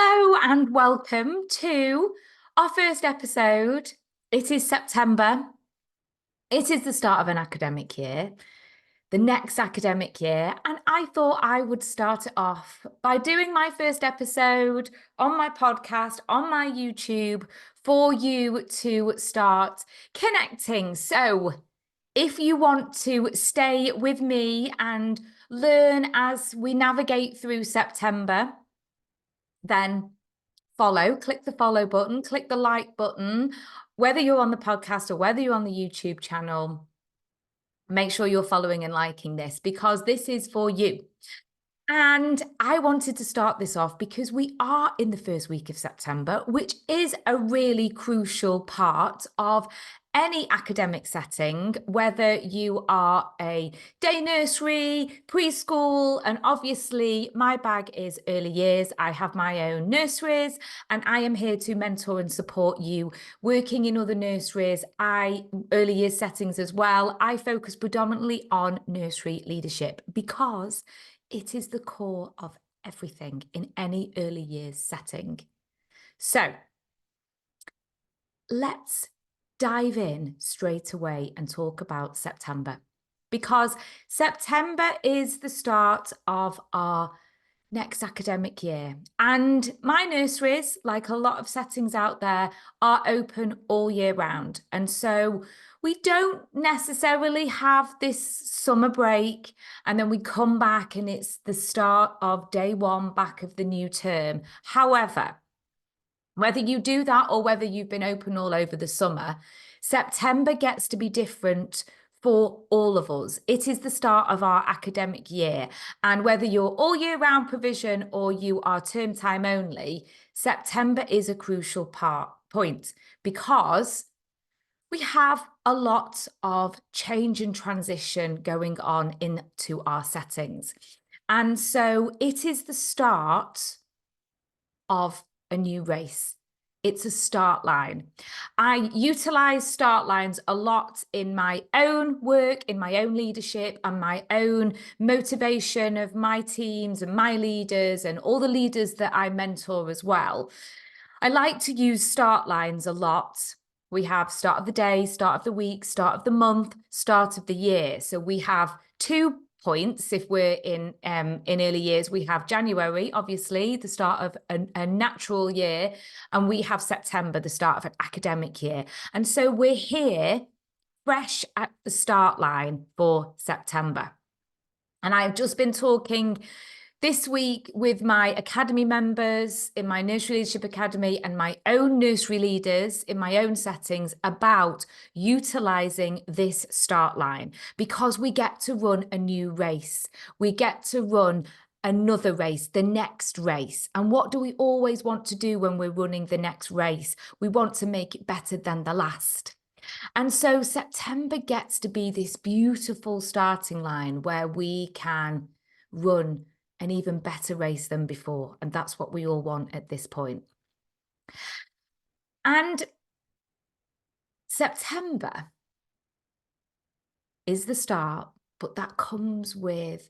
Hello and welcome to our first episode. It is September. It is the start of an academic year, the next academic year, and I thought I would start it off by doing my first episode on my podcast, on my YouTube, for you to start connecting. So if you want to stay with me and learn as we navigate through September, then click the follow button, click the like button, whether you're on the podcast or whether you're on the YouTube channel. Make sure you're following and liking this because this is for you. And I wanted to start this off because we are in the first week of September, which is a really crucial part of any academic setting, whether you are a day nursery, preschool, and obviously my bag is early years. I have my own nurseries and I am here to mentor and support you working in other nurseries, early years settings as well. I focus predominantly on nursery leadership because it is the core of everything in any early years setting. So let's dive in straight away and talk about September, because September is the start of our next academic year. And my nurseries, like a lot of settings out there, are open all year round. And so we don't necessarily have this summer break and then we come back and it's the start of day one back of the new term. However, whether you do that or whether you've been open all over the summer, September gets to be different for all of us. It is the start of our academic year. And whether you're all year round provision or you are term time only, September is a crucial point because we have a lot of change and transition going on into our settings. And so it is the start of a new race. It's a start line. I utilize start lines a lot in my own work, in my own leadership, and my own motivation of my teams and my leaders and all the leaders that I mentor as well. I like to use start lines a lot. We have start of the day, start of the week, start of the month, start of the year. So we have 2 points. If we're in early years, we have January, obviously, the start of a natural year, and we have September, the start of an academic year. And so we're here fresh at the start line for September. And I've just been talking this week with my academy members in my Nursery Leadership Academy and my own nursery leaders in my own settings about utilising this start line, because we get to run a new race. We get to run another race, the next race. And what do we always want to do when we're running the next race? We want to make it better than the last. And so September gets to be this beautiful starting line where we can run an even better race than before. And that's what we all want at this point. And September is the start, but that comes with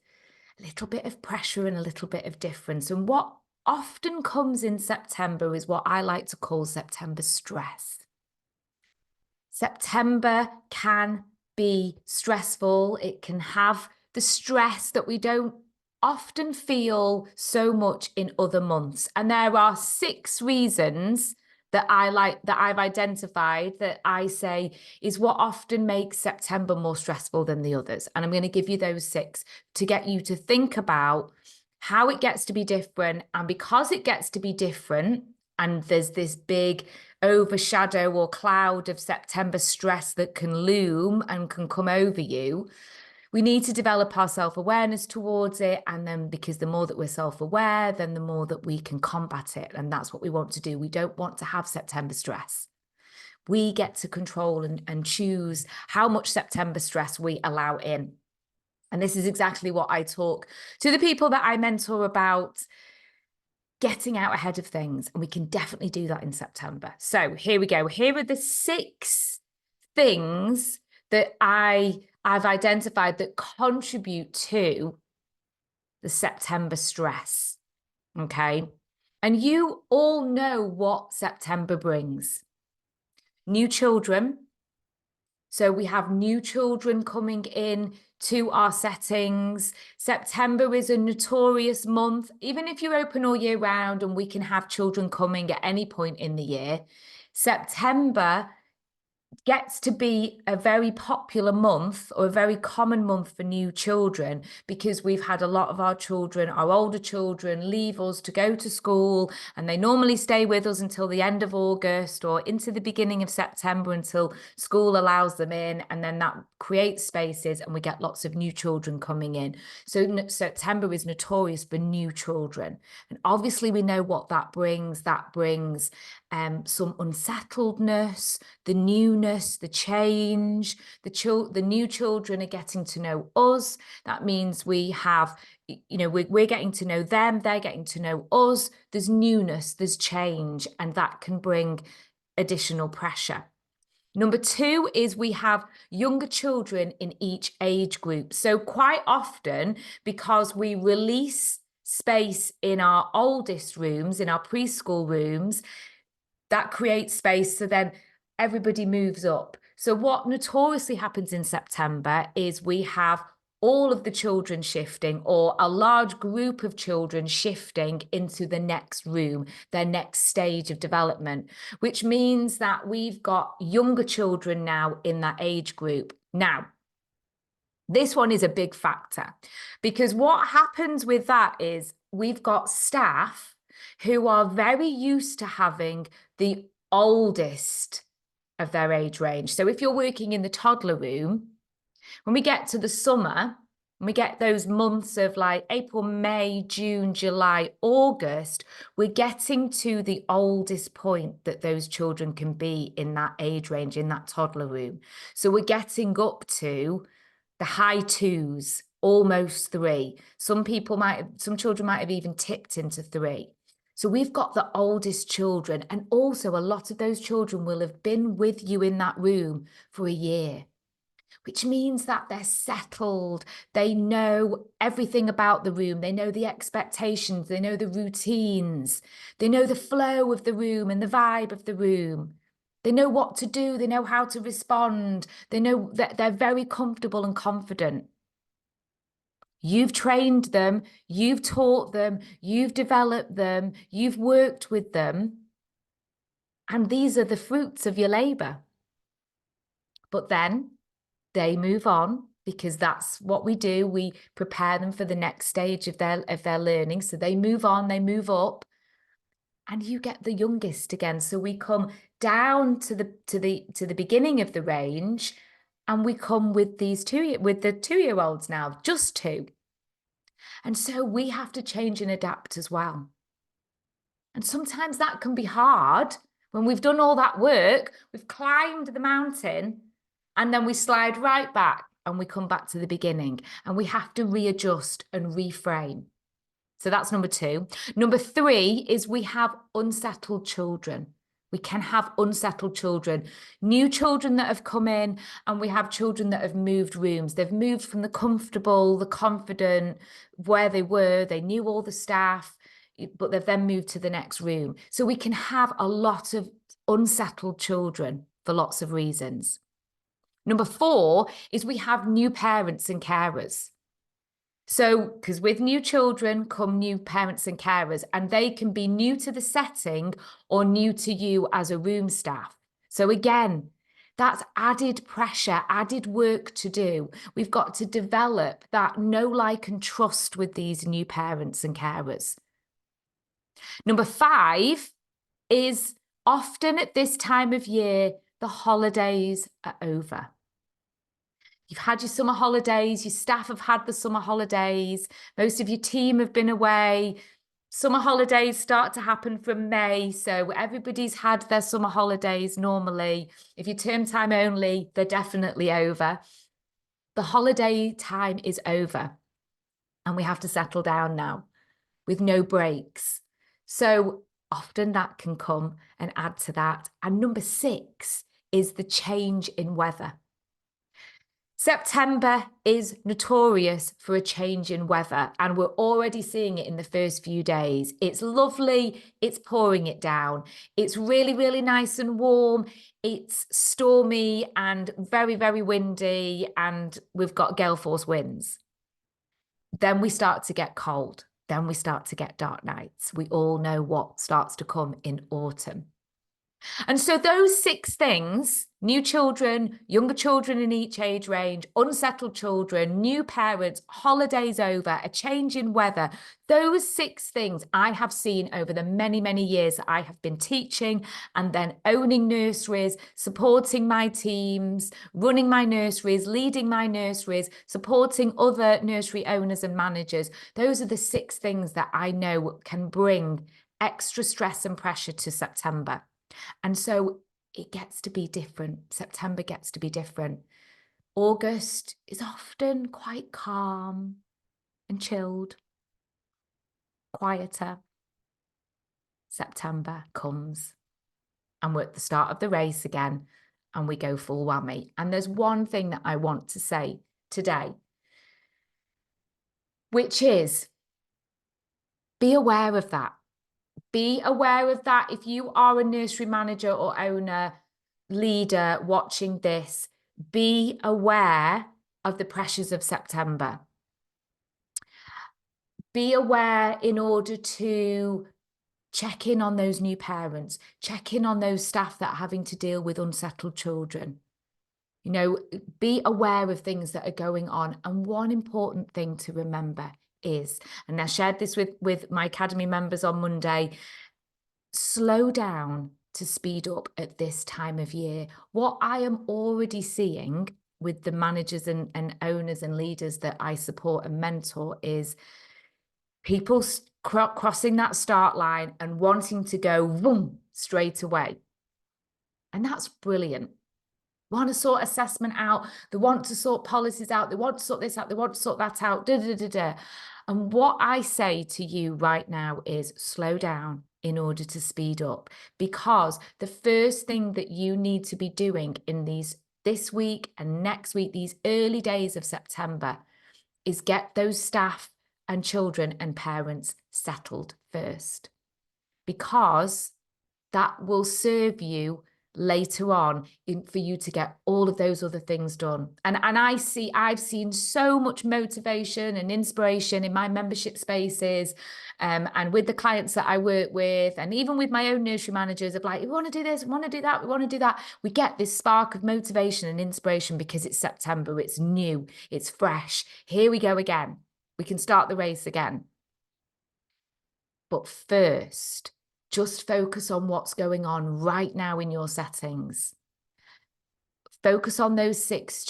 a little bit of pressure and a little bit of difference. And what often comes in September is what I like to call September stress. September can be stressful. It can have the stress that we don't often feel so much in other months. And there are 6 reasons that I've identified that I say is what often makes September more stressful than the others. And I'm going to give you those 6 to get you to think about how it gets to be different. And because it gets to be different, and there's this big overshadow or cloud of September stress that can loom and can come over you, we need to develop our self-awareness towards it. And then because the more that we're self-aware, then the more that we can combat it. And that's what we want to do. We don't want to have September stress. We get to control and choose how much September stress we allow in. And this is exactly what I talk to the people that I mentor about, getting out ahead of things. And we can definitely do that in September. So here we go. Here are the 6 things that I've identified that contribute to the September stress. Okay. And you all know what September brings. New children. So we have new children coming in to our settings. September is a notorious month, even if you're open all year round and we can have children coming at any point in the year. September gets to be a very popular month or a very common month for new children because we've had a lot of our children, our older children, leave us to go to school, and they normally stay with us until the end of August or into the beginning of September until school allows them in, and then that creates spaces and we get lots of new children coming in. So September is notorious for new children, and obviously we know what that brings. That brings some unsettledness, the newness, the change. The new children are getting to know us. That means we have, we're getting to know them, they're getting to know us. There's newness, there's change, and that can bring additional pressure. Number 2 is we have younger children in each age group. So quite often, because we release space in our oldest rooms, in our preschool rooms, that creates space, so then everybody moves up. So what notoriously happens in September is we have all of the children shifting, or a large group of children shifting into the next room, their next stage of development, which means that we've got younger children now in that age group. Now, this one is a big factor, because what happens with that is we've got staff who are very used to having the oldest of their age range. So if you're working in the toddler room, when we get to the summer, and we get those months of like April, May, June, July, August, we're getting to the oldest point that those children can be in that age range, in that toddler room. So we're getting up to the high 2s, almost 3. Some children might have even tipped into 3. So we've got the oldest children, and also a lot of those children will have been with you in that room for a year, which means that they're settled. They know everything about the room. They know the expectations. They know the routines. They know the flow of the room and the vibe of the room. They know what to do. They know how to respond. They know that they're very comfortable and confident. You've trained them, you've taught them, you've developed them, you've worked with them, and these are the fruits of your labor. But then they move on, because that's what we do. We prepare them for the next stage of their learning. So they move on, they move up, and you get the youngest again. So we come down to the beginning of the range, and we come with the 2-year-olds now, just 2. And so we have to change and adapt as well. And sometimes that can be hard when we've done all that work, we've climbed the mountain, and then we slide right back and we come back to the beginning, and we have to readjust and reframe. So that's number 2. Number 3 is we have unsettled children. We can have unsettled children, new children that have come in, and we have children that have moved rooms. They've moved from the comfortable, the confident, where they were. They knew all the staff, but they've then moved to the next room. So we can have a lot of unsettled children for lots of reasons. Number 4 is we have new parents and carers. So, because with new children come new parents and carers, and they can be new to the setting or new to you as a room staff. So again, that's added pressure, added work to do. We've got to develop that know, like, and trust with these new parents and carers. Number 5 is often at this time of year, the holidays are over. You've had your summer holidays, your staff have had the summer holidays, most of your team have been away. Summer holidays start to happen from May, so everybody's had their summer holidays normally. If you're term time only, they're definitely over. The holiday time is over, and we have to settle down now with no breaks. So often that can come and add to that. And number 6 is the change in weather. September is notorious for a change in weather, and we're already seeing it in the first few days. It's lovely, it's pouring it down. It's really, really nice and warm. It's stormy and very, very windy, and we've got gale force winds. Then we start to get cold. Then we start to get dark nights. We all know what starts to come in autumn. And so those 6 things, new children, younger children in each age range, unsettled children, new parents, holidays over, a change in weather, those 6 things I have seen over the many, many years that I have been teaching and then owning nurseries, supporting my teams, running my nurseries, leading my nurseries, supporting other nursery owners and managers. Those are the 6 things that I know can bring extra stress and pressure to September. And so it gets to be different. September gets to be different. August is often quite calm and chilled, quieter. September comes and we're at the start of the race again and we go full whammy. And there's one thing that I want to say today, which is be aware of that. Be aware of that. If you are a nursery manager or owner, leader watching this, be aware of the pressures of September. Be aware in order to check in on those new parents, check in on those staff that are having to deal with unsettled children. You know, be aware of things that are going on. And one important thing to remember is, and I shared this with my academy members on Monday, slow down to speed up at this time of year. What I am already seeing with the managers and owners and leaders that I support and mentor is people crossing that start line and wanting to go boom straight away. And that's brilliant. Want to sort assessment out, they want to sort policies out, they want to sort this out, they want to sort that out, And what I say to you right now is slow down in order to speed up, because the first thing that you need to be doing in this week and next week, these early days of September, is get those staff and children and parents settled first, because that will serve you later on for you to get all of those other things done. And I've seen so much motivation and inspiration in my membership spaces, and with the clients that I work with, and even with my own nursery managers of like, we want to do this, we want to do that, we want to do that. We get this spark of motivation and inspiration because it's September, it's new, it's fresh. Here we go again. We can start the race again. But first, just focus on what's going on right now in your settings. Focus on those 6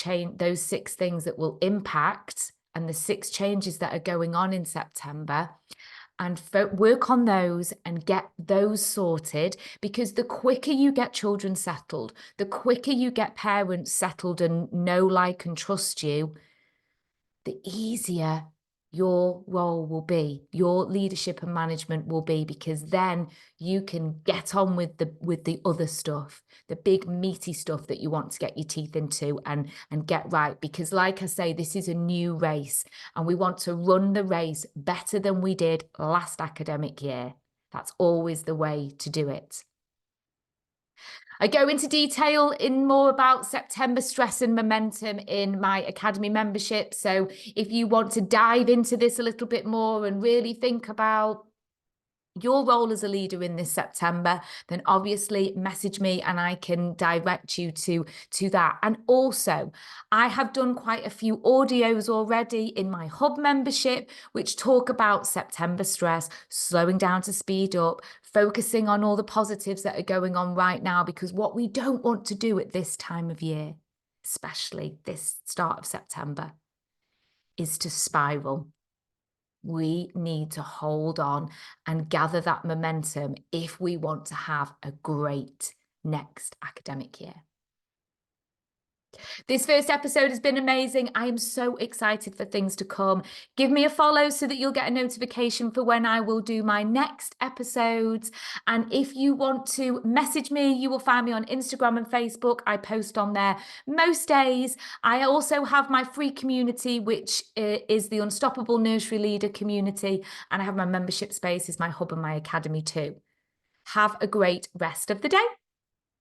things that will impact, and the 6 changes that are going on in September, and work on those and get those sorted, because the quicker you get children settled, the quicker you get parents settled and know, like, and trust you, the easier your role will be, your leadership and management will be, because then you can get on with the other stuff, the big meaty stuff that you want to get your teeth into and get right. Because like I say, this is a new race and we want to run the race better than we did last academic year. That's always the way to do it. I go into detail in more about September stress and momentum in my academy membership. So if you want to dive into this a little bit more and really think about your role as a leader in this September, then obviously message me and I can direct you to that. And also, I have done quite a few audios already in my Hub membership, which talk about September stress, slowing down to speed up, focusing on all the positives that are going on right now, because what we don't want to do at this time of year, especially this start of September, is to spiral. We need to hold on and gather that momentum if we want to have a great next academic year. This first episode has been amazing. I am so excited for things to come. Give me a follow so that you'll get a notification for when I will do my next episodes. And if you want to message me, you will find me on Instagram and Facebook. I post on there most days. I also have my free community, which is the Unstoppable Nursery Leader community. And I have my membership space, is my hub and my academy too. Have a great rest of the day.